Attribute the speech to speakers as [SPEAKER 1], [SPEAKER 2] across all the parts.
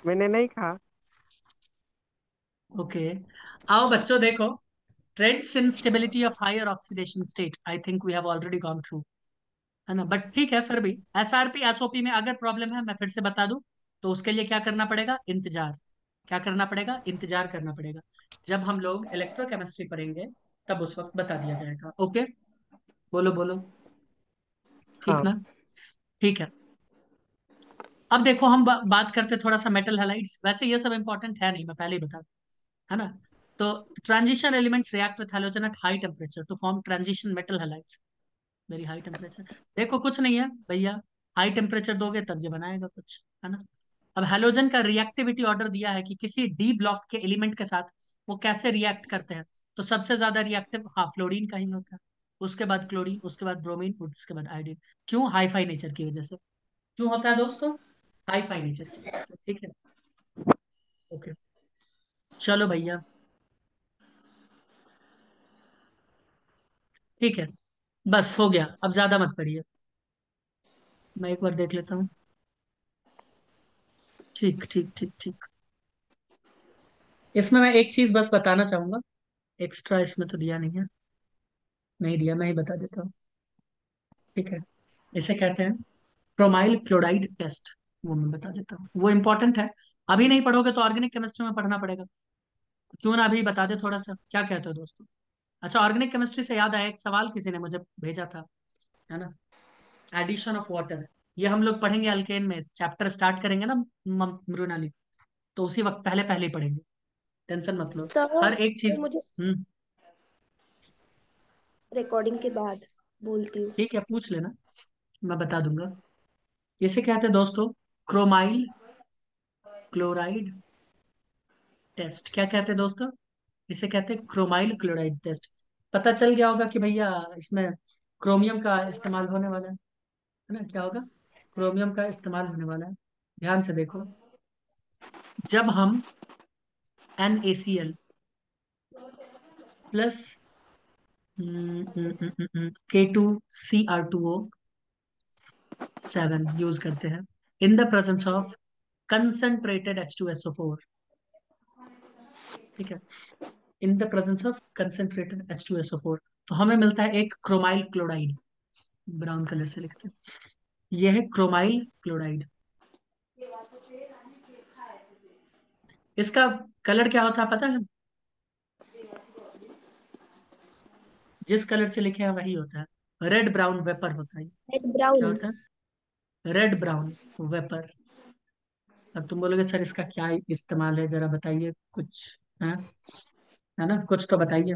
[SPEAKER 1] मैंने नहीं कहा।
[SPEAKER 2] ओके। आओ बच्चों देखो, trends in stability of higher oxidation state I think we have already gone through, है ना? बट ठीक है, फिर भी एसआरपी एसओपी में अगर प्रॉब्लम है मैं फिर से बता दूं, तो उसके लिए क्या करना पड़ेगा? इंतजार। क्या करना पड़ेगा? इंतजार करना पड़ेगा। जब हम लोग इलेक्ट्रोकेमिस्ट्री पढ़ेंगे तब उस वक्त बता दिया जाएगा। ओके, बोलो बोलो। ठीक
[SPEAKER 1] हाँ।
[SPEAKER 2] ना? ठीक है। अब देखो हम बात करते थोड़ा सा मेटल हैलाइड्स। वैसे ये सब इंपॉर्टेंट है नहीं, मैं पहले ही बता दूं, है ना? तो transition elements react with halogen at high temperature to form transition metal halides. Very high temperature. देखो कुछ नहीं है भैया, हाई टेम्परेचर दोगे तब ये बनाएगा कुछ, है ना? अब हैलोजन का रिएक्टिविटी ऑर्डर दिया है कि किसी डी ब्लॉक के एलिमेंट के साथ वो कैसे रिएक्ट करते हैं। तो सबसे ज्यादा रिएक्टिव हाँ फ्लोरीन का ही होता है, उसके बाद क्लोरीन, उसके बाद ब्रोमीन, उसके बाद आयोडीन। क्यों? हाई फाई नेचर की वजह से। क्यों होता है दोस्तों? हाई फाई नेचर की वजह से। ठीक है, ओके। चलो भैया, ठीक है, बस हो गया, अब ज्यादा मत पढ़िए। मैं एक बार देख लेता हूँ। ठीक ठीक ठीक ठीक। इसमें मैं एक चीज बस बताना चाहूंगा, एक्स्ट्रा इसमें तो दिया नहीं है, नहीं दिया, मैं ही बता देता हूँ। ठीक है, इसे कहते हैं क्रोमाइल क्लोराइड टेस्ट। वो मैं बता देता हूँ, वो इंपॉर्टेंट है। अभी नहीं पढ़ोगे तो ऑर्गेनिक केमिस्ट्री में पढ़ना पड़ेगा। क्यों ना अभी बता दे थोड़ा सा, क्या कहते हो दोस्तों? अच्छा, ऑर्गेनिक केमिस्ट्री से याद आया, एक सवाल किसी ने मुझे भेजा था, है ना? एडिशन ऑफ वाटर, ये हम लोग पढ़ेंगे अल्केन में, चैप्टर स्टार्ट करेंगे ना मृणाली, तो उसी वक्त पहले पहले ही पढ़ेंगे। टेंशन मत लो,
[SPEAKER 1] तो
[SPEAKER 2] हर एक
[SPEAKER 1] मैं
[SPEAKER 2] चीज।
[SPEAKER 1] मुझे
[SPEAKER 2] हम्म।
[SPEAKER 1] रिकॉर्डिंग के बाद बोलती हूँ।
[SPEAKER 2] ठीक है, पूछ लेना, मैं बता दूंगा। इसे कहते हैं दोस्तों क्रोमाइल क्लोराइड टेस्ट। क्या कहते हैं दोस्तों? इसे कहते हैं क्रोमाइल क्लोराइड टेस्ट। पता चल गया होगा कि भैया इसमें क्रोमियम का इस्तेमाल होने वाला है ना? क्या होगा? क्रोमियम का इस्तेमाल होने वाला है। ध्यान से देखो, जब हम NaCl प्लस K2Cr2O7 यूज करते हैं in the presence of concentrated H2SO4। ठीक है, in the presence of concentrated H2SO4, तो हमें मिलता है एक क्रोमाइल क्लोराइड। ब्राउन कलर से लिखते हैं, यह है क्रोमाइल क्लोराइड। इसका कलर क्या होता है पता है? जिस कलर से लिखे हैं वही होता है, रेड ब्राउन वेपर होता है।
[SPEAKER 1] रेड
[SPEAKER 2] क्या
[SPEAKER 1] ब्राउन।
[SPEAKER 2] होता है? Red brown vapour. अब तुम बोलोगे सर इसका क्या इस्तेमाल है, जरा बताइए कुछ, है ना? कुछ तो बताइए।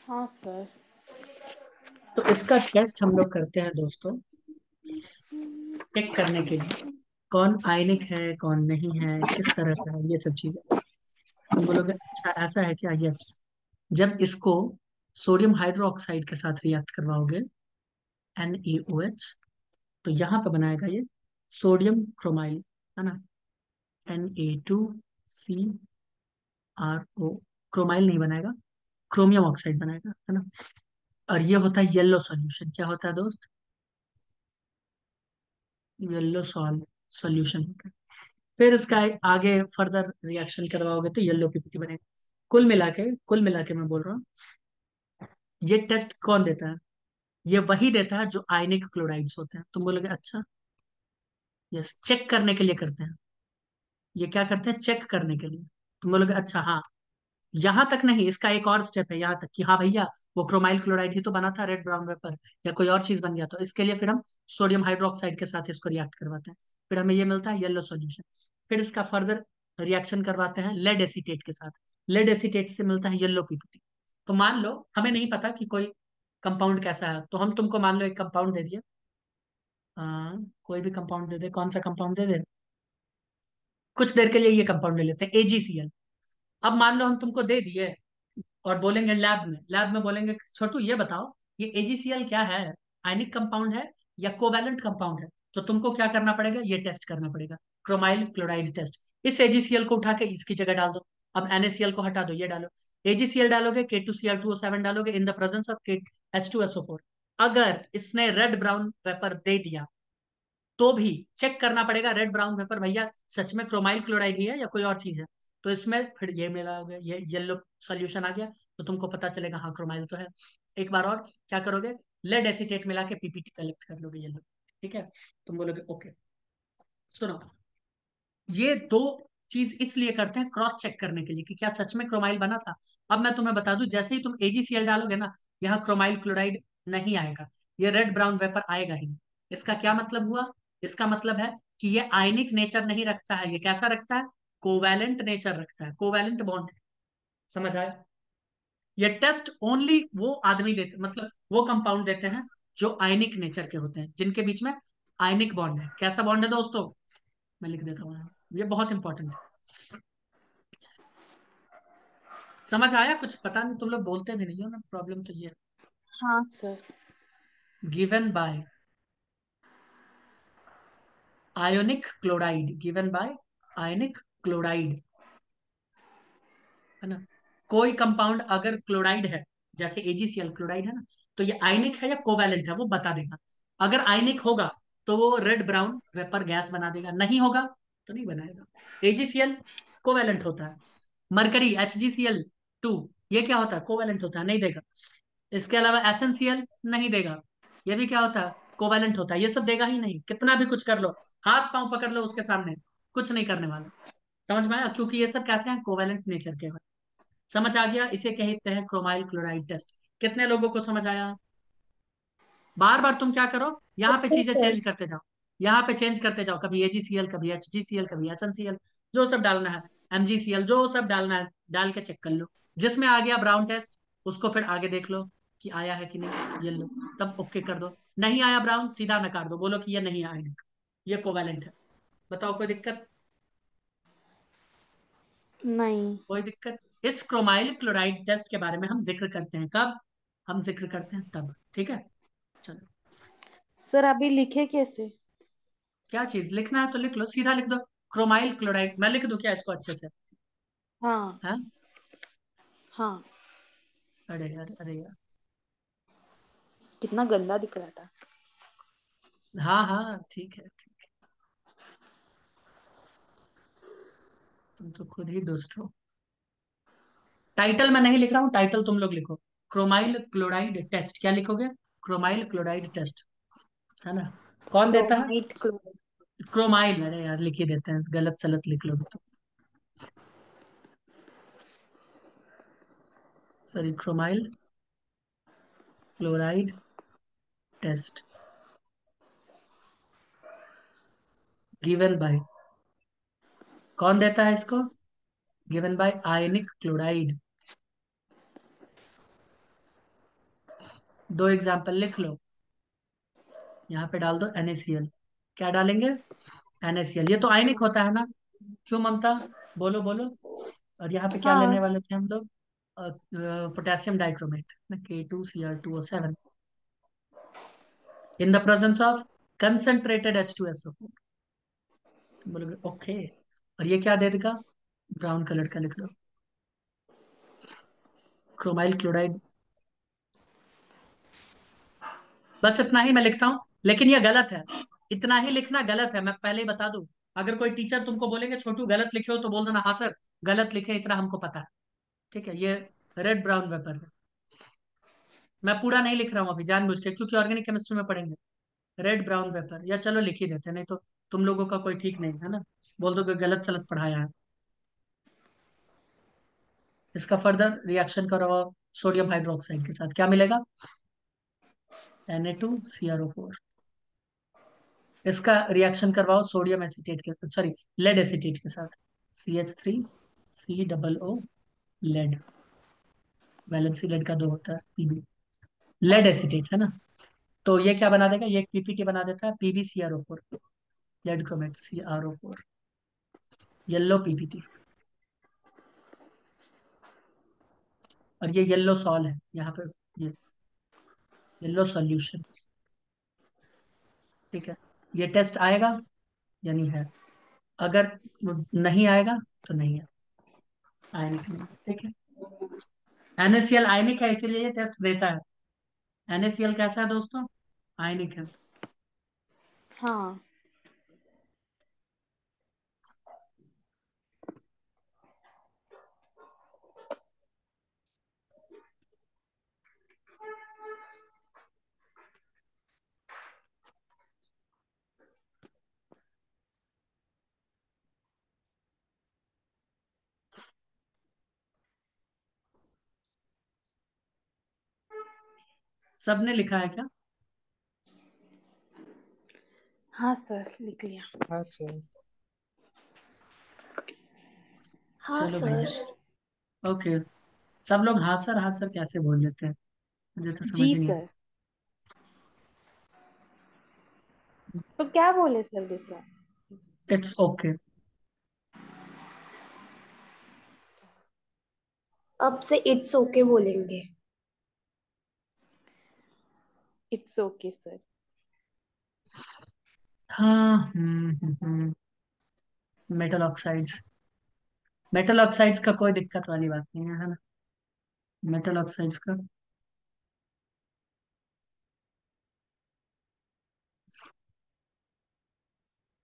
[SPEAKER 1] हाँ सर।
[SPEAKER 2] तो इसका टेस्ट हम लोग करते हैं दोस्तों, चेक करने के लिए कौन आयनिक है कौन नहीं है, किस तरह का है, ये सब चीजें। तुम बोलोगे अच्छा ऐसा है क्या? यस। जब इसको सोडियम हाइड्रोक्साइड के साथ रिएक्ट करवाओगे, NaOH, तो यहाँ पे बनाएगा ये सोडियम क्रोमाइल, है ना? Na2Cr O, क्रोमाइल नहीं बनाएगा, क्रोमियम ऑक्साइड बनाएगा, है ना? और ये होता है येलो सॉल्यूशन। क्या होता है दोस्त? येलो सॉल्यूशन होता है। फिर इसका आगे फर्दर रिएक्शन करवाओगे तो येलो पीपीटी बनेगा। कुल मिला के मैं बोल रहा हूँ, ये टेस्ट कौन देता है? ये वही देता है जो आयनिक क्लोराइड्स होते हैं। तुम बोलोगे अच्छा, यस, चेक करने के लिए करते हैं। ये क्या करते हैं? चेक करने के लिए। तुम बोलोगे अच्छा हाँ, यहाँ तक नहीं, इसका एक और स्टेप है यहाँ तक कि हाँ भैया वो क्रोमाइल क्लोराइड ही तो बना था रेड ब्राउन वेपर, या कोई और चीज बन गया, तो इसके लिए फिर हम सोडियम हाइड्रोक्साइड के साथ इसको रिएक्ट करवाते हैं, फिर हमें ये मिलता है येलो सॉल्यूशन। फिर इसका फर्दर रिएक्शन करवाते हैं लेड एसीटेट के साथ, लेड एसीटेट से मिलता है येलो पीपीटी। तो मान लो हमें नहीं पता कि कोई कंपाउंड कैसा है, तो हम तुमको मान लो एक कंपाउंड दे दिए, कोई भी कंपाउंड दे दे, कौन सा कंपाउंड दे दे? कुछ देर के लिए ये कंपाउंड ले लेते हैं AgCl। अब मान लो हम तुमको दे दिए और बोलेंगे लैब में बोलेंगे छोटू ये बताओ ये AgCl क्या है, आयनिक कंपाउंड है या कोवैलेंट कंपाउंड है? तो तुमको क्या करना पड़ेगा? ये टेस्ट करना पड़ेगा, क्रोमाइल क्लोराइड टेस्ट। इस AgCl को उठा के इसकी जगह डाल दो, अब NaCl को हटा दो, ये डालो। AgCl डालोगे, K2Cr2O7 डालोगे in the presence of H2SO4। अगर इसने रेड ब्राउन वेपर दे दिया, तो भी चेक करना पड़ेगा रेड ब्राउन पेपर, भैया सच में क्रोमाइल क्लोराइड ही है या कोई और चीज है। तो इसमें फिर ये मेरा हो गया, ये येलो सोल्यूशन आ गया, तो तुमको पता चलेगा हाँ क्रोमाइल तो है। एक बार और क्या करोगे, लेड एसीटेट मिला के पीपीटी कलेक्ट कर लोगे येलो। ठीक है, तुम बोलोगे ओके। सुनो, ये दो चीज इसलिए करते हैं क्रॉस चेक करने के लिए कि क्या सच में क्रोमाइल बना था। अब मैं तुम्हें बता दूं, जैसे ही तुम एजीसीएल डालोगे ना, यहाँ क्रोमाइल क्लोराइड नहीं आएगा, ये रेड ब्राउन वेपर आएगा ही नहीं। इसका क्या मतलब हुआ, इसका मतलब है कि ये आयनिक नेचर नहीं रखता है, ये कैसा रखता है, कोवैलेंट नेचर रखता है, कोवैलेंट बॉन्ड। समझ आया। ये टेस्ट ओनली वो आदमी देते, मतलब वो कंपाउंड देते हैं जो आयनिक नेचर के होते हैं, जिनके बीच में आयनिक बॉन्ड है। कैसा बॉन्ड है दोस्तों, मैं लिख देता हूँ यहाँ। ये बहुत इंपॉर्टेंट है। समझ आया कुछ, पता नहीं तुम लोग बोलते भी नहीं हो ना, प्रॉब्लम तो ये है।
[SPEAKER 1] हाँ sir.
[SPEAKER 2] Given by ionic chloride, given by ionic chloride, है ना। कोई कंपाउंड अगर क्लोराइड है, जैसे एजीसीएल क्लोराइड है ना, तो ये आयनिक है या कोवैलेंट है वो बता देगा। अगर आयनिक होगा तो वो रेड ब्राउन वेपर गैस बना देगा, नहीं होगा तो नहीं बनाएगा। एजीसीएल कोवैलेंट होता है। मरकरी HgCl2, ये क्या होता है, कोवैलेंट होता है, नहीं देगा। इसके अलावा HNCl नहीं देगा, ये भी क्या होता है, कोवैलेंट होता है। ये सब देगा ही नहीं, कितना भी कुछ कर लो, हाथ पांव पकड़ लो उसके सामने, कुछ नहीं करने वाला। समझ में आया, क्योंकि ये सब कैसे हैं, कोवैलेंट नेचर के हैं। समझ आ गया, इसे कहते हैं क्रोमाइल क्लोराइड टेस्ट। कितने लोगों को समझ आया। बार बार तुम क्या करो, यहाँ पे
[SPEAKER 1] ओके
[SPEAKER 2] चीजें
[SPEAKER 1] सर।
[SPEAKER 2] चेंज करते जाओ, यहाँ पे चेंज करते जाओ, कभी AgCl, कभी HgCl, कभी SnCl, जो सब डालना है, MgCl, जो सब डालना है डाल के चेक कर लो। जिसमें आ गया ब्राउन टेस्ट, उसको फिर आगे देख लो कि आया है कि नहीं, ये लो, तब ओके कर दो। नहीं आया ब्राउन, सीधा नकार दो, बोलो कि ये नहीं आएगा, ये कोवैलेंट है। बताओ कोई दिक्कत।
[SPEAKER 1] नहीं।
[SPEAKER 2] कोई दिक्कत। इस क्रोमाइल क्लोराइड टेस्ट के बारे में हम जिक्र करते हैं कब, हम जिक्र करते हैं तब। ठीक है, चलो।
[SPEAKER 1] सर अभी लिखे कैसे?
[SPEAKER 2] क्या चीज लिखना है तो लिख लो, सीधा लिख दो, क्रोमाइल क्लोराइड। मैं लिख दूं क्या इसको अच्छे से,
[SPEAKER 1] हाँ।
[SPEAKER 2] हाँ।
[SPEAKER 1] हाँ।
[SPEAKER 2] अरे यार, अरे यार।
[SPEAKER 1] कितना गंदा दिख रहा था।
[SPEAKER 2] हाँ हाँ ठीक है, ठीक है। तुम तो खुद ही दुष्ट हो। टाइटल मैं नहीं लिख रहा हूँ, टाइटल तुम लोग लिखो, क्रोमाइल क्लोराइड टेस्ट। क्या लिखोगे, क्रोमाइल क्लोराइड टेस्ट, है ना। कौन देता है,
[SPEAKER 1] क्रोमाइट क्लोराइड।
[SPEAKER 2] क्रोमाइल। अरे यार लिख ही देते हैं, गलत सलत लिख लोगे तो। Sorry, chromyl chloride test given by, कौन देता है इसको, गिवन बाय आयनिक क्लोराइड। दो एग्जाम्पल लिख लो, यहाँ पे डाल दो NaCl। क्या डालेंगे, NaCl, ये तो आयनिक होता है ना, क्यों ममता, बोलो बोलो। और यहाँ पे क्या लेने
[SPEAKER 1] हाँ।
[SPEAKER 2] वाले थे हम लोग, potassium dichromate, K2Cr2O7 in the presence of concentrated H2SO4। तुम बोलोगे ओके, और ये क्या दे देगा, ब्राउन कलर का लिख लो, क्रोमाइल क्लोराइड। बस इतना ही मैं लिखता हूँ, लेकिन ये गलत है, इतना ही लिखना गलत है, मैं पहले ही बता दूं। अगर कोई टीचर तुमको बोलेंगे छोटू गलत लिखे हो, तो बोल देना हाँ सर गलत लिखे, इतना हमको पता है। ठीक है, ये रेड ब्राउन वेपर है। मैं पूरा नहीं लिख रहा हूँ अभी जानबूझ के, क्योंकि ऑर्गेनिक केमिस्ट्री में पढ़ेंगे। रेड ब्राउन वेपर, या चलो लिख ही देते हैं, नहीं तो तुम लोगों का कोई ठीक नहीं है ना, बोल दो कि गलत सलत पढ़ाया है। इसका फर्दर रिएक्शन करो सोडियम हाइड्रोक्साइड के साथ, क्या मिलेगा, Na2CrO4। इसका रिएक्शन करवाओ सोडियम एसिटेट के, सॉरी लेड एसिटेट के साथ, CH3COO, लेड, वैलेंसी लेड का दो होता है, Pb, लेड एसिटेट है ना। तो ये क्या बना देगा, ये एक पीपीटी बना देता है, PbCrO4, lead chromate CrO4, yellow PPT. और ये येलो सॉल है यहाँ पे, ये येलो सॉल्यूशन। ठीक है, ये टेस्ट आएगा या नहीं है, अगर वो नहीं आएगा तो नहीं है, आयनिक नहीं है। ठीक है, NaCl आयनिक है इसीलिए ये टेस्ट देता है। NaCl कैसा है दोस्तों, आयनिक है।
[SPEAKER 1] हाँ।
[SPEAKER 2] सबने लिखा है क्या?
[SPEAKER 1] हाँ सर, लिख लिया।
[SPEAKER 3] हाँ सर।
[SPEAKER 4] हाँ
[SPEAKER 2] चलो
[SPEAKER 4] सर।
[SPEAKER 2] भैया। ओके। सब लोग हाँ सर कैसे बोल लेते हैं, मुझे तो समझ
[SPEAKER 1] जी
[SPEAKER 2] ही नहीं
[SPEAKER 1] सर।
[SPEAKER 2] आता।
[SPEAKER 1] तो क्या बोले सर दूसरा?
[SPEAKER 2] It's okay.
[SPEAKER 4] अब से इट्स ओके बोलेंगे।
[SPEAKER 1] It's okay sir.
[SPEAKER 2] हाँ। Metal oxides. मेटल ऑक्साइड्स का कोई दिक्कत वाली बात नहीं है ना? मेटल ऑक्साइड्स का।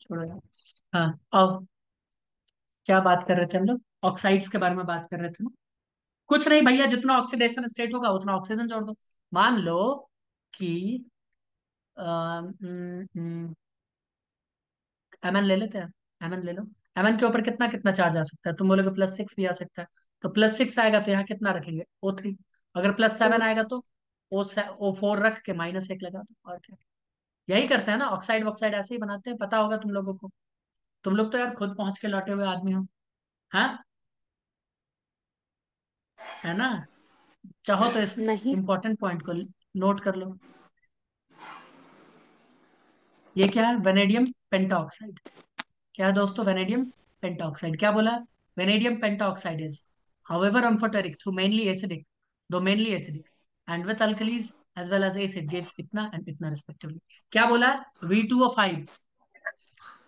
[SPEAKER 2] छोड़ो यार। हाँ। अब क्या बात कर रहे थे हम लोग? ऑक्साइड्स के बारे में बात कर रहे थे ना? कुछ नहीं भैया, जितना ऑक्सीडेशन स्टेट होगा उतना ऑक्सीजन जोड़ दो। मान लो कि एमएन ले लेते हैं। एमएन ले लो। एमएन के ऊपर कितना कितना चार्ज आ सकता है? तुम बोलोगे +6 भी आ सकता है। तो +6 आएगा तो यहाँ कितना रखेंगे? O3। अगर +7
[SPEAKER 4] और
[SPEAKER 2] आएगा तो O4 रख के -1 लगा दो, और क्या। यही करते हैं ना, ऑक्साइड वॉक्साइड ऐसे ही बनाते हैं, पता होगा तुम लोगों को। तुम लोग तो यार खुद पहुंच के लौटे हुए आदमी हो। हाँ, है ना? चाहो तो इस
[SPEAKER 1] नहीं।
[SPEAKER 2] इंपॉर्टेंट पॉइंट को नोट कर लो। ये क्या है? Vanadium pentoxide. क्या है दोस्तों? Vanadium pentoxide. क्या बोला? Vanadium pentoxide is however amphoteric through mainly acidic, though mainly acidic, and with alkalis as well as acid gives इतना and इतना respectively। क्या बोला? V2O5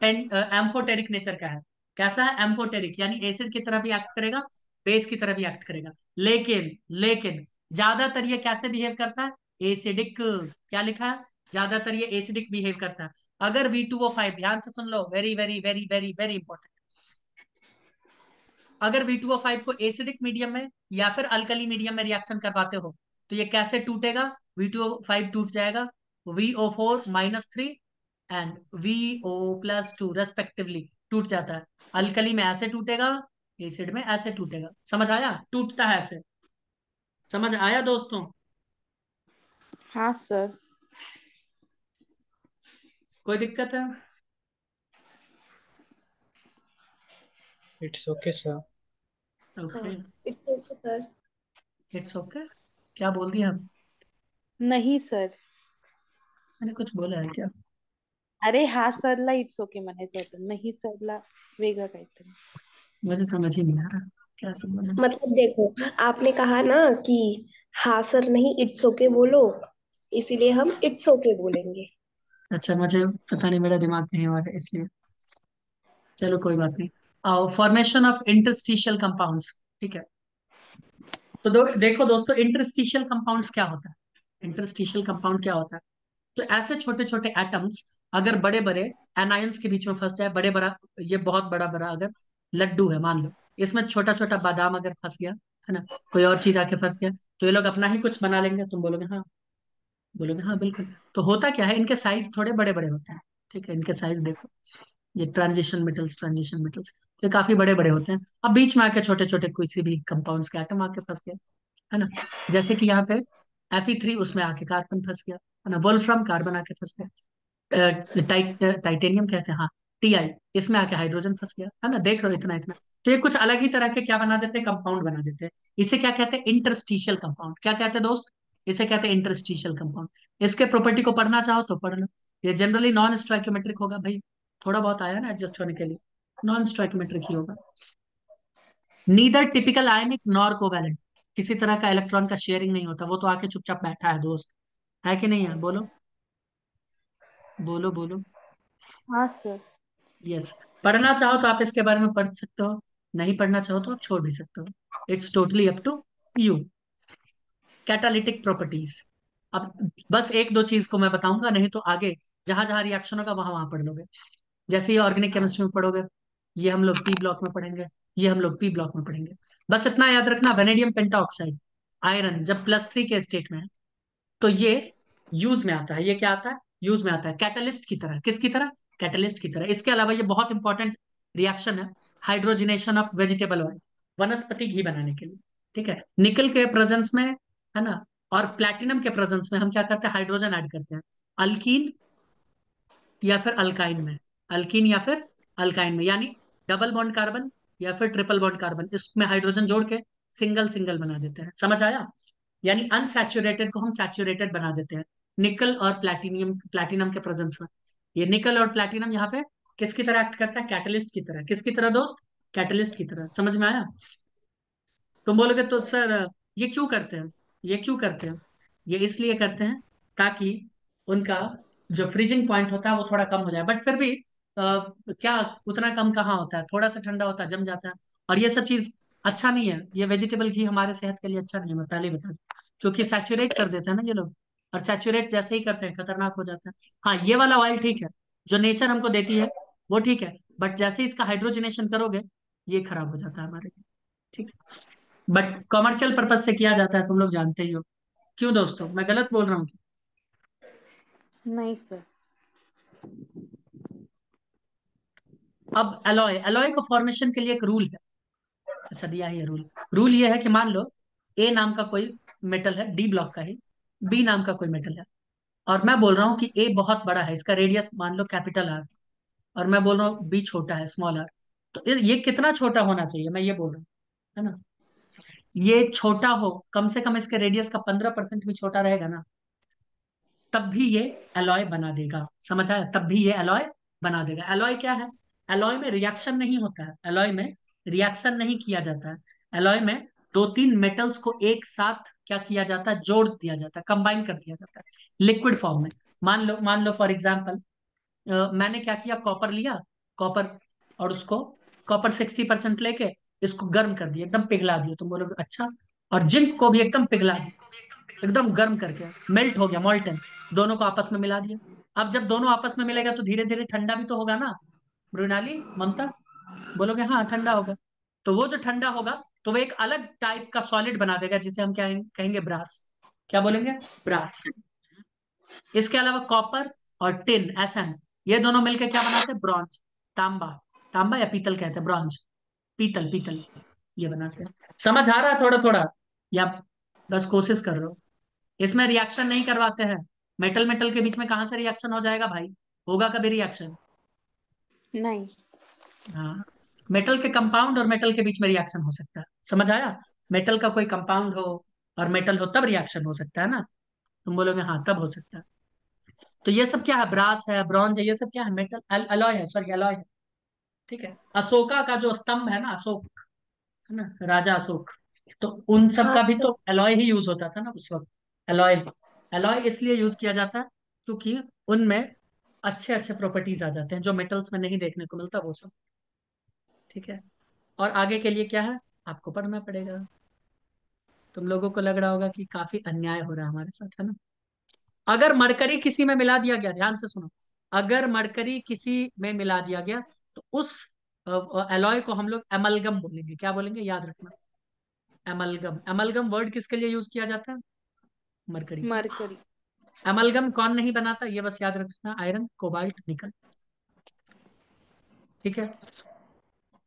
[SPEAKER 2] एम्फोटेरिक नेचर का है। कैसा है? एम्फोटेरिक, यानी एसिड की तरह भी एक्ट करेगा, बेस की तरह भी एक्ट करेगा। लेकिन लेकिन ज्यादातर ये कैसे बिहेव करता है? एसिडिक। क्या लिखा है? ज्यादातर ये एसिडिक बिहेव करता है। अगर V2O5, ध्यान से सुन लो, very very very very very important. अगर V2O5 को एसिडिक मीडियम में या फिर अल्कली मीडियम में रिएक्शन करवाते हो तो ये कैसे टूटेगा? V2O5 टूट जाएगा VO4-3 एंड VO+2 रेस्पेक्टिवली, टूट जाता है। अल्कली में ऐसे टूटेगा, एसिड में ऐसे टूटेगा। समझ आया? टूटता है ऐसे। समझ आया दोस्तों?
[SPEAKER 1] हाँ सर।
[SPEAKER 2] कोई दिक्कत है?
[SPEAKER 3] It's okay sir.
[SPEAKER 2] ओके।
[SPEAKER 4] हाँ, it's okay sir.
[SPEAKER 2] It's okay. क्या बोल दिया हम?
[SPEAKER 1] नहीं सर।
[SPEAKER 2] मैंने कुछ बोला है क्या?
[SPEAKER 1] अरे हाँ सरला इट्स ओके म्हणायचं होतं, नाही सरला वेगळं काहीतरी।
[SPEAKER 2] मुझे समझ ही नहीं आ रहा क्या सब बोला।
[SPEAKER 4] मतलब देखो, आपने कहा ना कि हाँ सर नहीं इट्स ओके बोलो, इसीलिए हम इट्स ओके बोलेंगे।
[SPEAKER 2] अच्छा, मुझे पता नहीं, मेरा दिमाग नहीं हो रहा है इसलिए। चलो कोई बात नहीं। Formation of interstitial compounds. ठीक है। तो देखो दोस्तों, इंटरस्टिशियल कंपाउंड्स क्या होता है? इंटरस्टिशियल कंपाउंड क्या होता है? तो ऐसे छोटे छोटे एटम्स अगर बड़े बड़े एनायंस के बीच में फंस जाए, बड़े बड़ा, ये बहुत बड़ा बड़ा अगर लड्डू है मान लो, इसमें छोटा छोटा बादाम अगर फंस गया, है ना, कोई और चीज आके फंस गया, तो ये लोग अपना ही कुछ बना लेंगे। तुम बोलोगे हाँ, बोलोगे हाँ बिल्कुल। तो होता क्या है, इनके साइज थोड़े बड़े बड़े होते हैं। ठीक है, इनके साइज देखो, ये ट्रांजिशन मेटल्स ये काफी बड़े बड़े होते हैं। अब बीच में आके छोटे छोटे किसी भी कंपाउंड्स के एटम आके फंस गए, है ना। जैसे कि यहाँ पे Fe3, उसमें आके कार्बन फंस गया, है ना। वोल्फ्राम कार्बन आके फंस गया। टाइटेनियम कहते हैं, हाँ, Ti, इसमें आके हाइड्रोजन फंस गया, है ना। देख रहे हो इतना इतना। तो ये कुछ अलग ही तरह के क्या बना देते हैं? कंपाउंड बना देते हैं। इसे क्या कहते हैं? Interstitial compound. क्या कहते हैं दोस्त? इसे कहते हैं इंटरस्टिशियल कंपाउंड। इसके प्रॉपर्टी को पढ़ना चाहो तो पढ़ लो। ये जनरली नॉन स्टोइकोमेट्रिक होगा भाई। थोड़ा बहुत आया ना एडजस्ट होने के लिए, नॉन स्टोइकोमेट्रिक ही होगा। नीदर टिपिकल आयनिक नॉर कोवैलेंट, किसी तरह का इलेक्ट्रॉन का शेयरिंग नहीं होता, वो तो आके चुपचाप बैठा है दोस्त। है कि नहीं है? बोलो बोलो बोलो।
[SPEAKER 1] हाँ सर।
[SPEAKER 2] यस। पढ़ना चाहो तो आप इसके बारे में पढ़ सकते हो, नहीं पढ़ना चाहो तो आप छोड़ भी सकते हो। It's totally up to you. Catalytic properties. अब बस एक दो चीज को मैं बताऊंगा, नहीं तो आगे जहां जहां रिएक्शन होगा वहां वहां पढ़ लोगे। जैसे ये ऑर्गेनिक केमिस्ट्री में पढ़ोगे, ये हम लोग पी ब्लॉक में पढ़ेंगे, ये हम लोग पी ब्लॉक में पढ़ेंगे। बस इतना याद रखना, वेनेडियम पेंटाऑक्साइड, आयरन जब +3 के स्टेट में है तो ये यूज में आता है। ये क्या आता है? यूज में आता है कैटलिस्ट की तरह। किसकी तरह? कैटलिस्ट की तरह। इसके अलावा ये बहुत इंपॉर्टेंट रिएक्शन है, हाइड्रोजनेशन ऑफ वेजिटेबल ऑयल, वनस्पति घी बनाने के लिए। ठीक है, निकल के प्रेजेंस में, है ना, और प्लेटिनम के प्रेजेंस में हम क्या करते हैं, हाइड्रोजन ऐड करते हैं, अल्कीन या फिर अल्काइन में, अल्कीन या फिर अल्काइन में, यानी डबल बॉन्ड कार्बन या फिर ट्रिपल बॉन्ड कार्बन, इसमें हाइड्रोजन जोड़ के सिंगल सिंगल बना देते हैं। समझ आया? यानी अनसैचुरेटेड को हम सैचुरेटेड बना देते हैं निकल और प्लैटिनियम, प्लैटिनम के प्रेजेंस में। ये निकल और प्लैटिनम यहाँ पे किसकी तरह एक्ट करता है, कैटलिस्ट की तरह। किसकी तरह दोस्त? कैटलिस्ट की तरह। समझ में आया? तुम बोलोगे तो सर ये क्यों करते हैं, ये क्यों करते हैं? ये इसलिए करते हैं ताकि उनका जो फ्रीजिंग पॉइंट होता है वो थोड़ा कम हो जाए, बट फिर भी क्या उतना कम कहाँ होता है, थोड़ा सा ठंडा होता है, जम जाता है। और ये सब चीज अच्छा नहीं है, ये वेजिटेबल घी हमारे सेहत के लिए अच्छा नहीं है, मैं पहले ही बता दूं, क्योंकि सैचुरेट कर देते हैं ना ये लोग, और सैचुरेट जैसे ही करते हैं खतरनाक हो जाता है। हाँ, ये वाला ऑयल ठीक है, जो नेचर हमको देती है वो ठीक है, बट जैसे ही इसका हाइड्रोजनेशन करोगे ये खराब हो जाता है हमारे लिए। ठीक है, बट कॉमर्शियल पर्पज से किया जाता है, तुम लोग जानते ही हो। क्यों दोस्तों, मैं गलत बोल रहा हूँ?
[SPEAKER 1] नहीं सर।
[SPEAKER 2] अब एलॉय, एलॉय को फॉर्मेशन के लिए एक रूल है। अच्छा, दिया है ये रूल। रूल ये है कि मान लो ए नाम का कोई मेटल है, डी ब्लॉक का ही, बी नाम का कोई मेटल है, और मैं बोल रहा हूँ कि ए बहुत बड़ा है, इसका रेडियस मान लो कैपिटल आर, और मैं बोल रहा हूँ बी छोटा है, स्मॉल आर। तो ये कितना छोटा होना चाहिए, मैं ये बोल रहा हूँ, है ना? ये छोटा हो, कम से कम इसके रेडियस का 15% भी छोटा रहेगा ना, तब भी ये एलॉय बना देगा। समझ आया? तब भी ये एलॉय बना देगा। एलॉय क्या है? एलॉय में रिएक्शन नहीं होता है, एलॉय में रिएक्शन नहीं किया जाता है। एलॉय में दो तीन मेटल्स को एक साथ क्या किया जाता है, जोड़ दिया जाता है, कंबाइन कर दिया जाता है लिक्विड फॉर्म में। मान लो फॉर एग्जाम्पल, मैंने क्या किया, कॉपर लिया, कॉपर, और उसको कॉपर 60% लेके इसको गर्म कर दिया, एकदम पिघला दिया। तुम बोलोगे अच्छा, और जिंक को भी एकदम पिघला दिया, एकदम गर्म करके मेल्ट हो गया, मॉल्टन, दोनों को आपस में मिला दिया। अब जब दोनों आपस में मिलेगा तो धीरे धीरे ठंडा भी तो होगा ना, मृणाली, ममता, बोलोगे हाँ ठंडा होगा। तो वो जो ठंडा होगा तो वो एक अलग टाइप का सॉलिड बना देगा, जिसे हम क्या कहेंगे, ब्रास। क्या बोलेंगे? ब्रास। इसके अलावा कॉपर और टिन, एसएन, ये दोनों मिलकर क्या बनाते हैं, ब्रॉन्ज, तांबा, तांबा या पीतल कहते हैं, ब्रॉन्ज, पीतल, पीतल, ये बनाते हैं। समझ आ रहा है थोड़ा थोड़ा, या बस कोशिश कर रहे हो? इसमें रिएक्शन नहीं करवाते हैं, मेटल मेटल के बीच में कहां से रिएक्शन हो जाएगा भाई, होगा कभी रिएक्शन?
[SPEAKER 1] नहीं।
[SPEAKER 2] हाँ, मेटल के कंपाउंड और मेटल के बीच में रिएक्शन हो सकता है। समझ आया? मेटल का कोई कंपाउंड हो और मेटल हो तब रिएक्शन हो सकता है ना। तुम बोलोगे हाँ तब हो सकता है। तो ये सब क्या है, ब्रास है, ब्रॉन्ज है, ये सब क्या है, मेटल, अलॉय है, सॉरी अलॉय है। ठीक है, अशोका का जो स्तंभ है ना, अशोक, है ना, राजा अशोक, तो उन सब
[SPEAKER 4] हाँ
[SPEAKER 2] का भी
[SPEAKER 4] सर।
[SPEAKER 2] तो एलॉय ही यूज होता था ना उस वक्त। एलॉय, एलॉय इसलिए यूज किया जाता है क्योंकि उनमें अच्छे अच्छे प्रॉपर्टीज आ जाते हैं जो मेटल्स में नहीं देखने को मिलता, वो सब। ठीक है, और आगे के लिए क्या है, आपको पढ़ना पड़ेगा। तुम लोगों को लग रहा होगा कि काफी अन्याय हो रहा है हमारे साथ, है ना? अगर मरकरी किसी में मिला दिया गया, ध्यान से सुनो, अगर मरकरी किसी में मिला दिया गया तो उस एलॉय को हम लोग एमलगम बोलेंगे। क्या बोलेंगे, याद रखना, एमलगम। एमलगम वर्ड किसके लिए यूज किया जाता है, मरकरी के लिए।
[SPEAKER 1] मरकरी।
[SPEAKER 2] एमलगम कौन नहीं बनाता, ये बस याद रखना, आयरन, कोबाल्ट, निकल। ठीक है,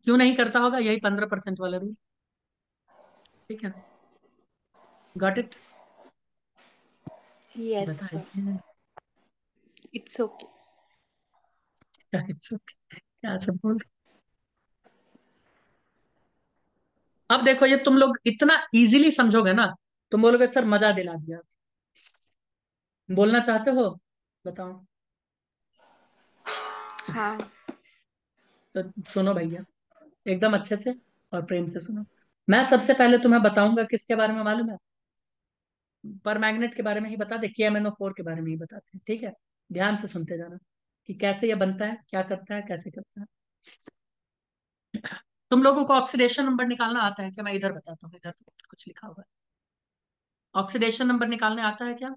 [SPEAKER 2] क्यों नहीं करता होगा, यही 15% वाला रूल। ठीक है, गॉट इट?
[SPEAKER 1] Yes sir.
[SPEAKER 2] बताइए।
[SPEAKER 1] It's okay.
[SPEAKER 2] It's okay. क्या सब बोल रहे? अब देखो, ये तुम लोग इतना इजीली समझोगे ना, तुम बोलोगे सर मजा दिला दिया। बोलना चाहते हो, बताओ।
[SPEAKER 1] हाँ।
[SPEAKER 2] तो सुनो भैया, एकदम अच्छे से और प्रेम से सुनो। मैं सबसे पहले तुम्हें बताऊंगा किसके बारे में, मालूम है? पर मैग्नेट के बारे में ही बता दे, KMnO4 के बारे में ही बताते हैं। ठीक है, ध्यान से सुनते जाना कि कैसे ये बनता है, क्या करता है, कैसे करता है। तुम लोगों को ऑक्सीडेशन नंबर निकालना आता है क्या? मैं इधर बताता हूँ, इधर तो कुछ लिखा हुआ है। ऑक्सीडेशन नंबर निकालने आता है क्या?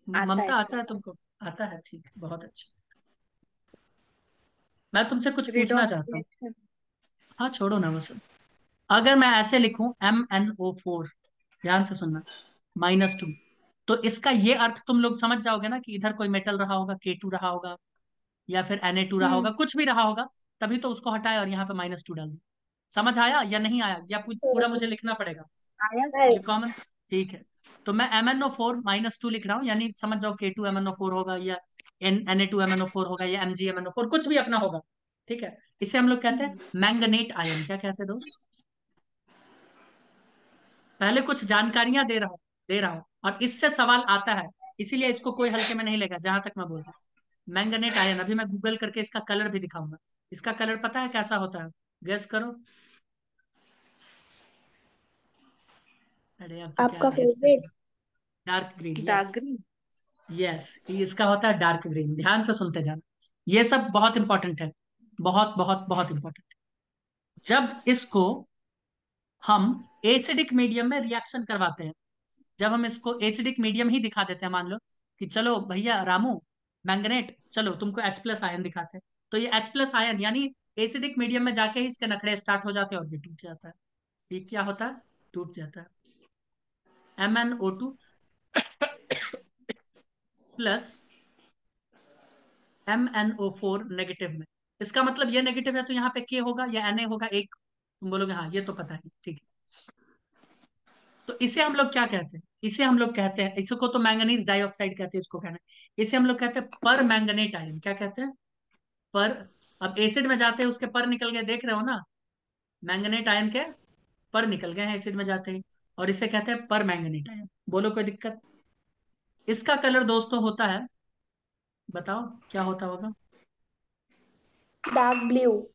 [SPEAKER 1] आता है
[SPEAKER 2] ममता आता
[SPEAKER 1] सर।
[SPEAKER 2] है तुमको? आता है, ठीक है, बहुत अच्छा। मैं तुमसे कुछ पूछना
[SPEAKER 1] रिडॉक्स
[SPEAKER 2] चाहता हूँ।
[SPEAKER 1] रिएक्शन।
[SPEAKER 2] हाँ छोड़ो ना वो सब। अगर मैं ऐसे लिखूं MnO4, ध्यान से सुनना, -2, तो इसका ये अर्थ तुम लोग समझ जाओगे ना कि इधर कोई मेटल रहा होगा, K2 रहा होगा, या फिर Na2 रहा होगा,
[SPEAKER 1] हम्म।
[SPEAKER 2] कुछ भी रहा होगा, तभी तो उसको हटाए और यहाँ पे -2 डाल दिया। समझ आया या नहीं आया, या पूरा मुझे लिखना पड़ेगा?
[SPEAKER 1] आया
[SPEAKER 2] ये
[SPEAKER 1] सर।
[SPEAKER 2] कॉमन, ठीक है। तो मैं MnO4-2 लिख रहा हूँ, यानी समझ जाओ K2MnO4 होगा, या Na2MnO4 होगा, या MgMnO4, कुछ भी अपना होगा। ठीक है, इसे हम लोग कहते हैं मैंगनेट आयन। क्या कहते हैं दोस्त? पहले कुछ जानकारियां दे रहा हूं और इससे सवाल आता है, इसीलिए इसको कोई हल्के में नहीं लेगा, जहां तक मैं बोल रहा हूँ। मैंगनेट आयन, अभी मैं गूगल करके इसका कलर भी दिखाऊंगा। इसका कलर पता है कैसा होता है? गेस करो। अरे अब तो क्या
[SPEAKER 4] आपका
[SPEAKER 2] गेस
[SPEAKER 4] फेवरेट।
[SPEAKER 2] करना। Dark green,
[SPEAKER 1] dark
[SPEAKER 2] yes.
[SPEAKER 1] Green.
[SPEAKER 2] Yes, इसका होता है डार्क ग्रीन। ध्यान से सुनते जाना, ये सब बहुत इंपॉर्टेंट है, बहुत बहुत बहुत इंपॉर्टेंट। जब इसको हम एसिडिक मीडियम में रिएक्शन करवाते हैं, जब हम इसको एसिडिक मीडियम ही दिखा देते हैं, मान लो कि चलो भैया रामू, मैंगनेट, चलो तुमको H+ आयन दिखाते हैं, तो ये H+ आयन यानी एसिडिक मीडियम में जाके ही इसके नखरे स्टार्ट हो जाते हैं और ये टूट जाता है। ये क्या होता है? टूट जाता है। MnO2 प्लस MnO4 नेगेटिव में। इसका मतलब ये नेगेटिव है तो यहाँ पे K होगा या Na होगा एक। तुम बोलोगे हाँ ये तो पता है, ठीक है। तो इसे हम लोग क्या कहते हैं? इसे हम लोग कहते हैं, इसको तो मैंगनीज डाइऑक्साइड कहते हैं, इसको कहना है, इसे हम लोग कहते हैं पर मैंगनेट आयन। क्या कहते हैं? पर। अब एसिड में जाते हैं उसके पर निकल गए, देख रहे हो ना? मैंगनेट आयन के पर निकल गए हैं एसिड में जाते ही, और इसे कहते हैं पर मैंगनेट आयन। बोलो कोई दिक्कत? इसका कलर दोस्तों होता है, बताओ क्या होता होगा?
[SPEAKER 4] Dark blue.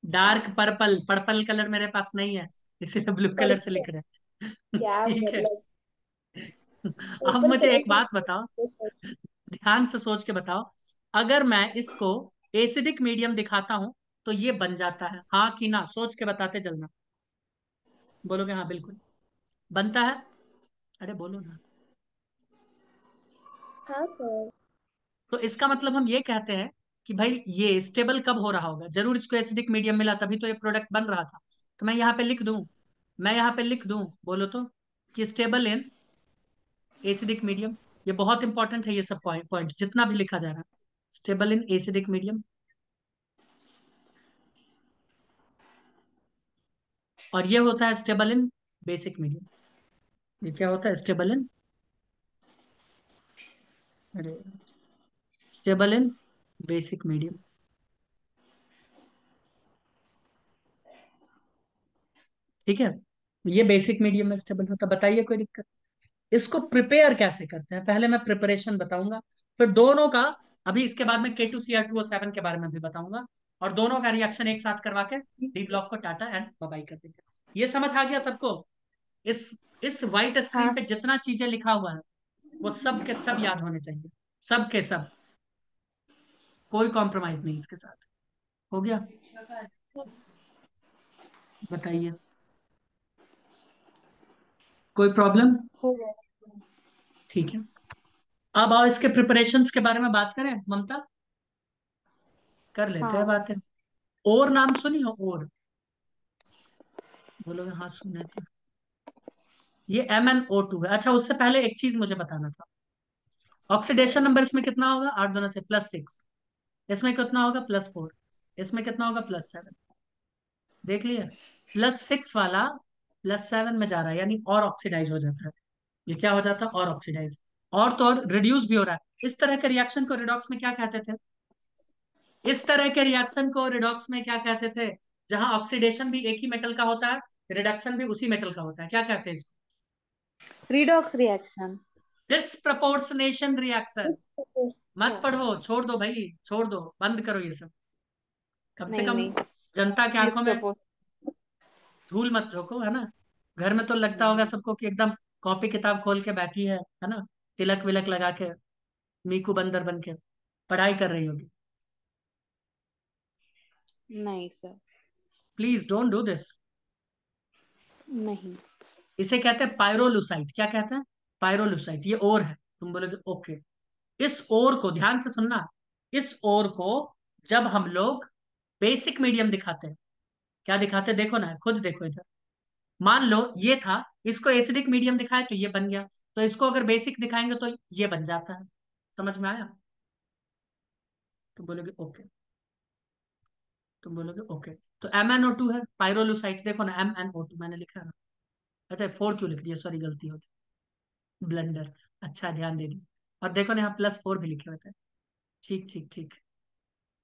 [SPEAKER 2] Dark purple. Purple colour मेरे पास नहीं है, इसीलिए ब्लू कलर से
[SPEAKER 4] पर्पल।
[SPEAKER 2] लिख रहे हैं।
[SPEAKER 4] क्या
[SPEAKER 2] ठीक है।
[SPEAKER 4] मतलब?
[SPEAKER 2] अब
[SPEAKER 4] पर्पल
[SPEAKER 2] मुझे
[SPEAKER 4] कलर
[SPEAKER 2] एक बात बताओ,
[SPEAKER 4] का।
[SPEAKER 2] ध्यान से सोच के बताओ, अगर मैं इसको एसिडिक मीडियम दिखाता हूं तो ये बन जाता है, हाँ कि ना? सोच के बताते चलना। बोलोगे हाँ बिल्कुल बनता है? अरे बोलो ना।
[SPEAKER 4] हाँ सर।
[SPEAKER 2] तो इसका मतलब हम ये कहते हैं कि भाई ये स्टेबल कब हो रहा होगा? जरूर इसको एसिडिक मीडियम मिला तभी तो ये प्रोडक्ट बन रहा था। तो मैं यहाँ पे लिख दूं, मैं यहाँ पे लिख दूं, बोलो तो, कि स्टेबल इन एसिडिक मीडियम। ये बहुत इंपॉर्टेंट है, ये सब पॉइंट पॉइंट जितना भी लिखा जा रहा है, स्टेबल इन एसिडिक मीडियम। और ये होता है स्टेबल इन बेसिक मीडियम। ये क्या होता है? स्टेबल इन, अरे स्टेबल इन बेसिक मीडियम। ठीक है, ये बेसिक मीडियम में स्टेबल होता है। बताइए कोई दिक्कत? इसको प्रिपेयर कैसे करते हैं, पहले मैं प्रिपरेशन बताऊंगा, फिर दोनों का, अभी इसके बाद में K2Cr2O7 के बारे में भी बताऊंगा, और दोनों का रिएक्शन एक साथ करवा के डी ब्लॉक को टाटा एंड बाय कर देंगे। ये समझ आ गया सबको? इस इस व्हाइट स्क्रीन
[SPEAKER 1] हाँ।
[SPEAKER 2] पे जितना चीजें लिखा हुआ है वो सब के सब याद होने चाहिए, सब के सब, कोई कॉम्प्रोमाइज नहीं इसके साथ। हो गया? बताइए, कोई प्रॉब्लम?
[SPEAKER 1] हो गया।
[SPEAKER 2] ठीक है, अब आओ इसके प्रिपरेशंस के बारे में बात करें ममता। कर लेते हैं
[SPEAKER 1] हाँ।
[SPEAKER 2] बातें। और नाम सुनी हो? और बोलोगे हाँ सुने थे। ये MnO2 है। अच्छा, उससे पहले एक चीज मुझे बताना था, ऑक्सीडेशन नंबर इसमें कितना होगा? 8 दूना से +6। इसमें कितना होगा? +4। इसमें कितना होगा? +7। देख लिया? +6 वाला +7 में जा रहा है, यानी और ऑक्सीडाइज हो जाता है। ये क्या हो जाता है? और ऑक्सीडाइज। और तो और रिड्यूस भी हो रहा है। इस तरह के रिएक्शन को रिडॉक्स में क्या कहते थे? इस तरह के रिएक्शन को रिडॉक्स में क्या कहते थे? जहां ऑक्सीडेशन भी एक ही मेटल का होता है, रिडक्शन भी उसी मेटल का होता है, क्या कहते हैं इसको?
[SPEAKER 1] Redox reaction.
[SPEAKER 2] Disproportionation reaction. मत
[SPEAKER 4] हाँ।
[SPEAKER 2] पढ़ो, छोड़ दो भाई, छोड़ दो, बंद करो ये सब। कम से
[SPEAKER 1] नहीं
[SPEAKER 2] कम
[SPEAKER 1] नहीं।
[SPEAKER 2] जनता की आंखों में
[SPEAKER 1] डिस्प्रपोज।
[SPEAKER 2] धूल मत झोंको, है ना? घर में तो लगता होगा सबको कि एकदम कॉपी किताब खोल के बैठी है ना? तिलक विलक लगा के, मीकू बंदर बन के पढ़ाई कर रही होगी।
[SPEAKER 1] नहीं sir.
[SPEAKER 2] Please don't do this.
[SPEAKER 1] नहीं।
[SPEAKER 2] इसे कहते हैं पायरोलुसाइट। क्या कहते हैं? पायरोलुसाइट। ये और है। तुम बोलोगे ओके। इस ओर को ध्यान से सुनना, इस ओर को जब हम लोग बेसिक मीडियम दिखाते हैं, क्या दिखाते हैं? देखो ना, खुद देखो इधर। मान लो ये था, इसको एसिडिक मीडियम दिखाए तो ये बन गया, तो इसको अगर बेसिक दिखाएंगे तो ये बन जाता है। समझ में आया? तो बोलोगे ओके, तो तुम बोलोगे ओके। तो MnO2 है, पायरोलुसाइट देखो ना, MnO2 मैंने लिखा है ना। अच्छा 4 क्यों लिख दिया, सॉरी गलती हो गई, ब्लंडर। अच्छा ध्यान दे दी। और देखो ना यहाँ +4 भी लिखे होते हैं। ठीक ठीक ठीक।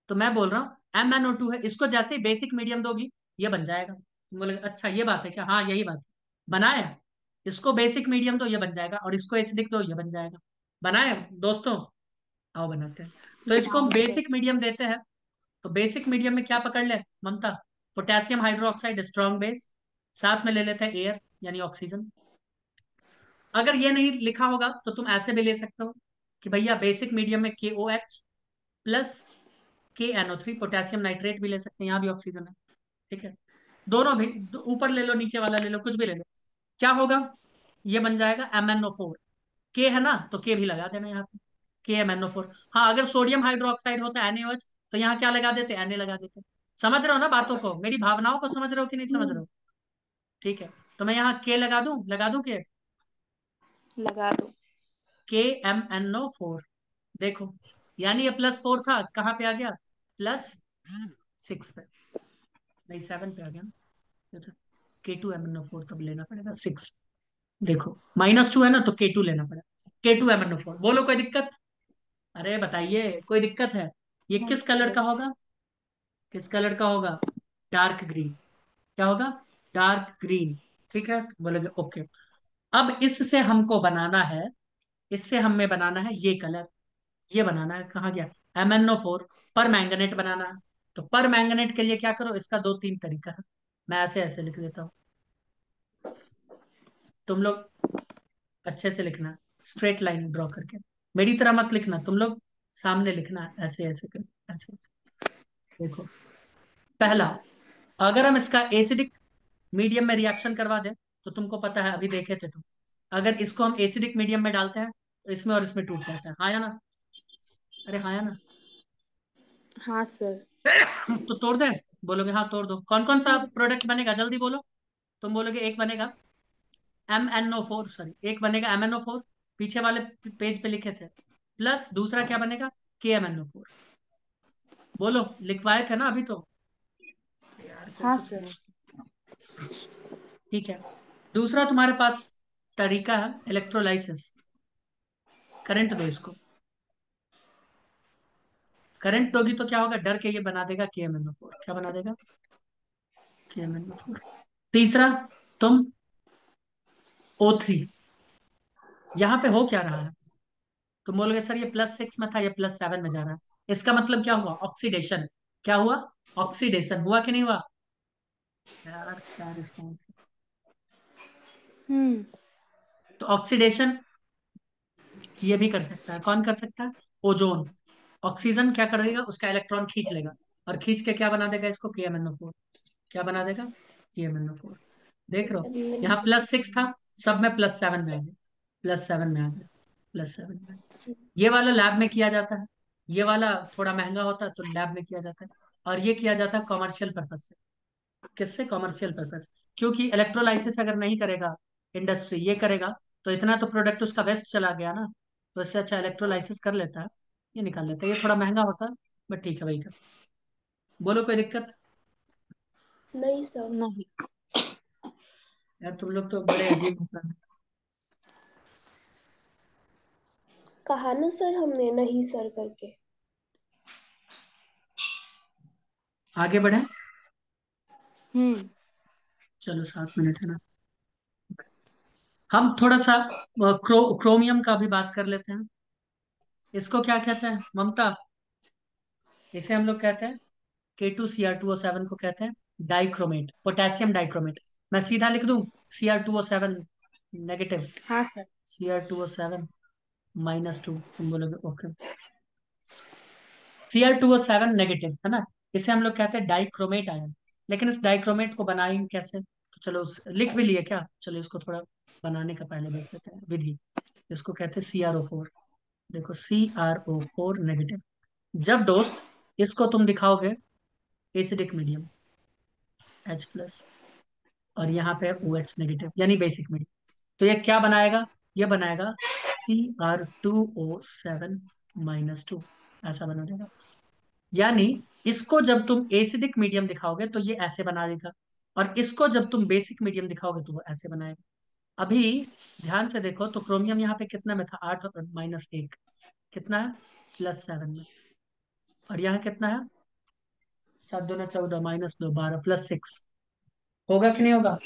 [SPEAKER 2] तो मैं बोल रहा हूँ MnO2 है, इसको जैसे ही बेसिक मीडियम दोगी ये बन जाएगा। तुम बोले अच्छा ये बात है क्या, हाँ यही बात है। बनाया, इसको बेसिक मीडियम दो ये बन जाएगा, और इसको एसिडिक दो ये बन जाएगा। बनाए दोस्तों, आओ बनाते हैं। तो इसको हम
[SPEAKER 1] हाँ सर।
[SPEAKER 2] बेसिक मीडियम देते हैं। तो बेसिक मीडियम में क्या पकड़ ले ममता, पोटेशियम हाइड्रोक्साइड स्ट्रॉन्ग बेस, साथ में ले लेते हैं एयर यानी ऑक्सीजन। अगर ये नहीं लिखा होगा तो तुम ऐसे भी ले सकते हो कि भैया बेसिक मीडियम में KOH plus KNO3, potassium nitrate भी ले सकते हैं, यहाँ भी ऑक्सीजन है। ठीक है, दोनों भी, ऊपर ले लो नीचे वाला ले लो, कुछ भी ले लो। क्या होगा, ये बन जाएगा MnO4। के है ना, तो के भी लगा देना यहाँ पे, KMnO4। हाँ अगर सोडियम हाइड्रोक्साइड होता है NaOH, तो यहाँ क्या लगा देते, Na लगा देते। समझ रहे हो ना बातों को, मेरी भावनाओं को समझ रहे हो कि नहीं समझ रहे
[SPEAKER 4] हम्म।
[SPEAKER 2] हो? ठीक है, तो मैं यहाँ के लगा दूं के,
[SPEAKER 1] लगा दो।
[SPEAKER 2] KMnO4। देखो, यानी ये +4 था, कहाँ पे आ गया, +6 पे, नहीं 7 पे आ गया ना। ये तो K2MnO4 तब लेना पड़ेगा 6। देखो -2 है ना, तो K2 लेना पड़ेगा, K2MnO4। बोलो कोई दिक्कत, अरे बताइए कोई दिक्कत है? ये
[SPEAKER 1] नहीं
[SPEAKER 2] किस कलर
[SPEAKER 1] सर।
[SPEAKER 2] का होगा, किस कलर का होगा, डार्क ग्रीन। क्या होगा, डार्क ग्रीन। ठीक है, बोलोगे ओके। अब इससे हमको बनाना है, इससे हमें बनाना है ये कलर, ये बनाना है, कहाँ गया, MnO4 पर मैंगनेट बनाना है। तो पर मैंगनेट के लिए क्या करो, इसका 2-3 तरीका है। मैं ऐसे ऐसे लिख देता हूँ, तुम लोग अच्छे से लिखना, स्ट्रेट लाइन ड्रॉ करके। मेरी तरह मत लिखना तुम लोग, सामने लिखना ऐसे ऐसे कर, ऐसे ऐसे। देखो, पहला, अगर हम इसका एसिडिक मीडियम में रिएक्शन करवा दें, तो तुमको पता है अभी देखे थे तुम, अगर इसको हम एसिडिक मीडियम में डालते हैं तो इसमें और इसमें टूट जाता है, हाँ या ना? अरे हाँ या ना?
[SPEAKER 1] हाँ सर।
[SPEAKER 2] तो तोड़ दें, बोलोगे हाँ तोड़ दो। कौन कौन सा
[SPEAKER 1] हाँ।
[SPEAKER 2] प्रोडक्ट बनेगा जल्दी बोलो। तुम बोलोगे एक बनेगा MnO4, सॉरी एक बनेगा MnO4, पीछे वाले पेज पे लिखे थे, प्लस दूसरा क्या बनेगा, KMnO4। बोलो, लिखवाए थे ना अभी तो, यार कोई
[SPEAKER 1] हाँ
[SPEAKER 2] कुछ
[SPEAKER 1] सर।
[SPEAKER 2] बोल। ठीक है, दूसरा तुम्हारे पास तरीका है इलेक्ट्रोलाइसिस। करंट दो इसको, करंट दोगी तो क्या होगा, डर के ये बना देगा KMnO4। क्या बना देगा, KMnO4। तीसरा, तुम O3, यहाँ पे हो क्या रहा है, तुम बोलोगे सर ये +6 में था, ये +7 में जा रहा है। इसका मतलब क्या हुआ, ऑक्सीडेशन। क्या हुआ, ऑक्सीडेशन हुआ कि नहीं हुआ? यार क्या रिस्पॉन्स।
[SPEAKER 1] हम्म।
[SPEAKER 2] तो ऑक्सीडेशन ये भी कर सकता है, कौन कर सकता है, ओजोन। ऑक्सीजन क्या कर देगा, उसका इलेक्ट्रॉन खींच लेगा, और खींच के क्या बना देगा इसको, KMnO4। क्या बना देगा, KMnO4। देख रहे हो, यहाँ +6 था, सब में +7 में आ गया, +7 में आ गया, +7 में आ गया। ये वाला लैब में किया जाता है, ये वाला थोड़ा महंगा होता है तो लैब में किया जाता है, और ये किया जाता है कॉमर्शियल पर्पज से। किससे, कॉमर्शियल पर्पज, क्योंकि इलेक्ट्रोलाइसिस अगर नहीं करेगा इंडस्ट्री, ये करेगा, तो इतना तो प्रोडक्ट उसका वेस्ट चला गया ना। तो इससे अच्छा इलेक्ट्रोलाइसिस कर लेता है, ये निकाल लेता है, ये थोड़ा महंगा होता है, बट ठीक है भाई कर। बोलो कोई दिक्कत?
[SPEAKER 4] नहीं सर।
[SPEAKER 1] नहीं।
[SPEAKER 2] यार तुम लोग तो बड़े अजीब इंसान हैं।
[SPEAKER 4] कहा ना सर हमने नहीं सर करके।
[SPEAKER 2] आगे बढ़े,
[SPEAKER 1] हम्म।
[SPEAKER 2] चलो 7 मिनट है ना। हम थोड़ा सा क्रोमियम का भी बात कर लेते हैं। इसको क्या कहते हैं ममता, इसे हम लोग कहते हैं K2Cr2O7 को कहते हैं डाइक्रोमेट, पोटेशियम डाइक्रोमेट। मैं सीधा लिख दूं, Cr2O7 नेगेटिव,
[SPEAKER 1] हाँ सर।
[SPEAKER 2] Cr2O7 -2, तुम बोलोगे ओके। Cr2O7 नेगेटिव है ना, इसे हम लोग कहते हैं डाइक्रोमेट आयन। लेकिन इस डाइक्रोमेट को बनाएंगे कैसे, तो चलो लिख भी लिए क्या, चलो इसको थोड़ा बनाने का पहले देख लेते हैं विधि। इसको कहते हैं CrO4। देखो CrO4 नेगेटिव, जब दोस्त इसको तुम दिखाओगे एसिडिक मीडियम H+, और यहाँ पे OH नेगेटिव यानी बेसिक मीडियम, तो ये क्या बनाएगा, ये बनाएगा Cr2O7 -2, ऐसा बना देगा। यानी इसको जब तुम एसिडिक मीडियम दिखाओगे तो ये ऐसे बना देगा, और इसको जब तुम बेसिक मीडियम दिखाओगे तो वो ऐसे बनाएगा। अभी ध्यान से देखो तो क्रोमियम यहाँ पे कितना में था, 8 और -1, कितना है, +7 में। और यहाँ कितना है, 7 दूना 14, -2 12, +6। होगा कि नहीं होगा?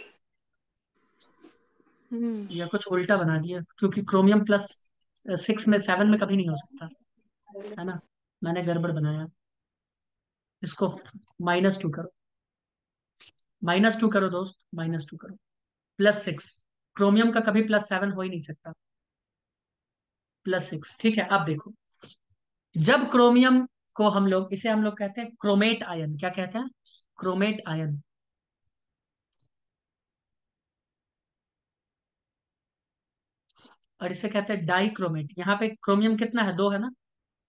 [SPEAKER 1] हम्म।
[SPEAKER 2] या कुछ उल्टा बना दिया, क्योंकि क्रोमियम +6 में 7 में कभी नहीं हो सकता, है ना। मैंने गड़बड़ बनाया। इसको -2 करो, -2 करो दोस्त, -2 करो, +6। क्रोमियम का कभी +7 हो ही नहीं सकता, +6। ठीक है, अब देखो, जब क्रोमियम को हम लोग, इसे हम लोग कहते हैं क्रोमेट आयन, क्या कहते हैं, क्रोमेट आयन। और इसे कहते हैं डाइक्रोमेट। यहाँ पे क्रोमियम कितना है, 2 है ना,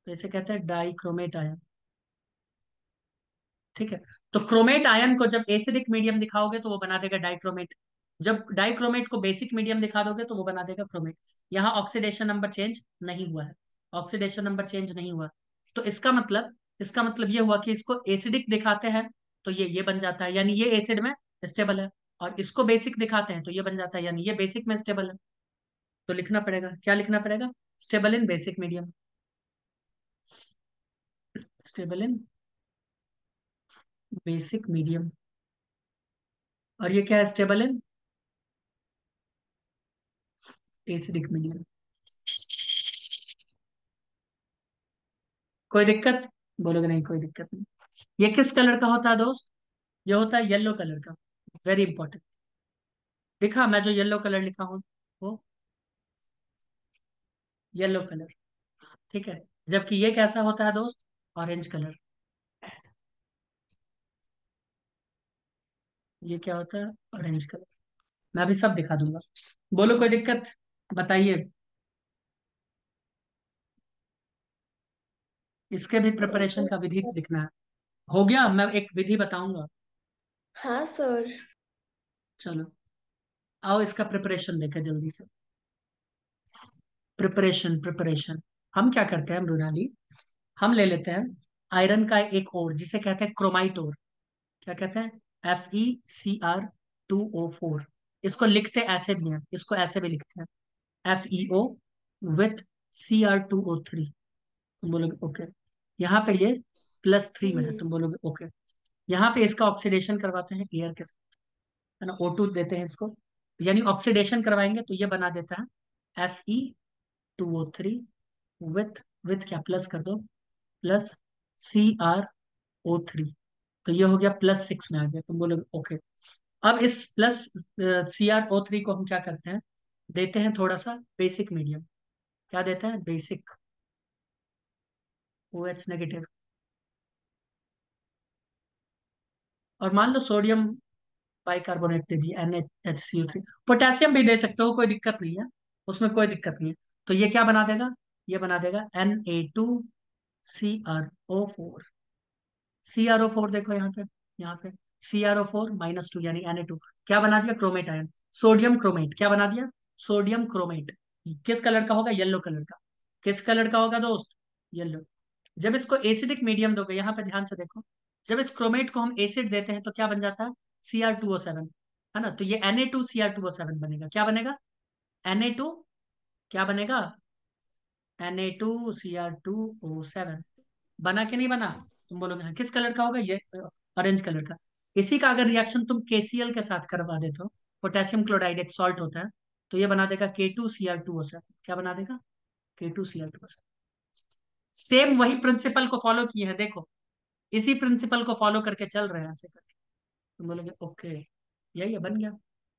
[SPEAKER 2] तो इसे कहते हैं डाइक्रोमेट आयन। ठीक है, तो क्रोमेट आयन को जब एसिडिक मीडियम दिखाओगे तो वो बना देगा डाइक्रोमेट। जब डाइक्रोमेट को बेसिक मीडियम दिखा दोगे तो वो बना देगा क्रोमेट। यहाँ ऑक्सीडेशन नंबर चेंज नहीं हुआ है, ऑक्सीडेशन नंबर चेंज नहीं हुआ। तो इसका मतलब ये हुआ कि इसको एसिडिक दिखाते हैं तो ये बन जाता है, यानी ये एसिड में स्टेबल है। और इसको बेसिक दिखाते हैं तो ये बन जाता है, यानी ये बेसिक में स्टेबल है। तो लिखना पड़ेगा, क्या लिखना पड़ेगा, stable in basic medium, stable in basic medium. और ये क्या है, स्टेबल इन एसिडिक मीडियम। कोई दिक्कत, बोलोगे नहीं कोई दिक्कत नहीं। ये किस कलर का होता है दोस्त, ये होता है येलो कलर का, वेरी इंपॉर्टेंट। दिखा मैं जो येलो कलर लिखा हूं वो येलो कलर, ठीक है। जबकि ये कैसा होता है दोस्त, ऑरेंज कलर। ये क्या होता है, ऑरेंज कलर। मैं अभी सब दिखा दूंगा, बोलो कोई दिक्कत, बताइए। इसके भी प्रिपरेशन का विधि लिखना है। हो गया, मैं एक विधि बताऊंगा।
[SPEAKER 4] हाँ सर।
[SPEAKER 2] चलो आओ इसका प्रिपरेशन देखें जल्दी से। प्रिपरेशन प्रिपरेशन, हम क्या करते हैं मृणाली, हम ले लेते हैं आयरन का एक और, जिसे कहते हैं क्रोमाइट और। क्या कहते हैं, FeCr2O4। इसको लिखते ऐसे भी हैं, इसको ऐसे भी लिखते हैं, FeO विथ Cr2O3। तुम बोलोगे ओके, यहाँ पे ये +3 में है,
[SPEAKER 4] हम्म।
[SPEAKER 2] तुम बोलोगे ओके। यहाँ पे इसका ऑक्सीडेशन करवाते हैं एयर के साथ, है ना, O2 देते हैं इसको, यानी ऑक्सीडेशन करवाएंगे तो ये बना देता है Fe2O3 विथ क्या, प्लस कर दो, प्लस Cr O3। तो ये हो गया +6 में आ गया, तुम बोलोगे ओके। अब इस प्लस Cr O3 को हम क्या करते हैं, देते हैं थोड़ा सा बेसिक मीडियम। क्या देते हैं, बेसिक OH-। और मान लो सोडियम बाइकार्बोनेट दे दिया, NaHCO3। पोटेशियम भी दे सकते हो, कोई दिक्कत नहीं है, उसमें कोई दिक्कत नहीं है। तो ये क्या बना देगा, ये बना देगा Na2CrO4। CrO4 देखो यहाँ पे CrO4 -2 यानी Na2। क्या बना दिया, क्रोमेट आयन, सोडियम क्रोमेट। क्या बना दिया, सोडियम क्रोमेट। किस कलर का होगा, येलो कलर का। किस कलर का होगा दोस्त, येलो। जब इसको एसिडिक मीडियम दोगे, यहाँ पे ध्यान से देखो, जब इस क्रोमेट को हम एसिड देते हैं तो क्या बन जाता है, Cr2O7, है ना। तो ये Na2Cr2O7 बनेगा, क्या बनेगा, Na2, क्या बनेगा, Na2Cr2O7। बना कि नहीं बना, तुम बोलोगे हाँ। किस कलर का होगा ये, ऑरेंज कलर का। इसी का अगर रिएक्शन तुम KCl के साथ करवा देते हो, पोटेशियम क्लोराइड एक सॉल्ट होता है, तो ये बना देगा K2Cr2O7। क्या बना देगा, K2Cr2O7। सेम वही प्रिंसिपल को फॉलो किए हैं, देखो इसी प्रिंसिपल को फॉलो करके चल रहे हैं ऐसे करके। तुम बोलोगे ओके, यही है, बन गया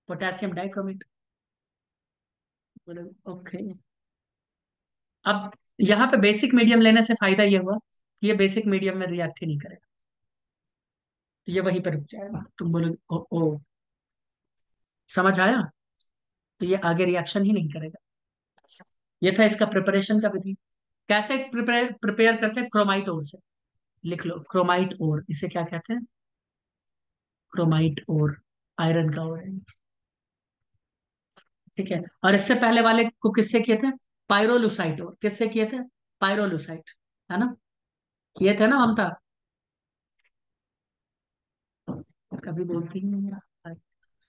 [SPEAKER 2] पोटेशियम डाइक्रोमेट। बोलोगे ओके। अब यहाँ पे बेसिक मीडियम लेने से फायदा ये हुआ कि ये बेसिक मीडियम में रिएक्ट ही नहीं करेगा, ये वहीं पर रुक जाएगा। तुम बोलोगे ओ, समझ आया, तो ये आगे रिएक्शन ही नहीं करेगा। ये था इसका प्रिपरेशन का विधि। कैसे प्रिपेयर प्रिपेयर करते हैं, क्रोमाइट ओर से। लिख लो क्रोमाइट ओर, इसे क्या कहते हैं, क्रोमाइट ओर, आयरन का ओर है। ठीक है, और इससे पहले वाले को किससे किए थे, पायरोलुसाइट ओर, किससे किए थे, पायरोलुसाइट, है ना, किए थे ना ममता। कभी बोलती ही नहीं यार।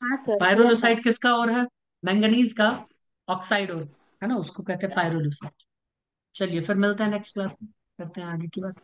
[SPEAKER 1] हाँ सर, किया था।
[SPEAKER 2] पायरोलुसाइड किसका और है? मैंगनीज का ऑक्साइड और है ना, उसको कहते हैं पायरोलुसाइड। चलिए फिर मिलते हैं नेक्स्ट क्लास में, करते हैं आगे की बात।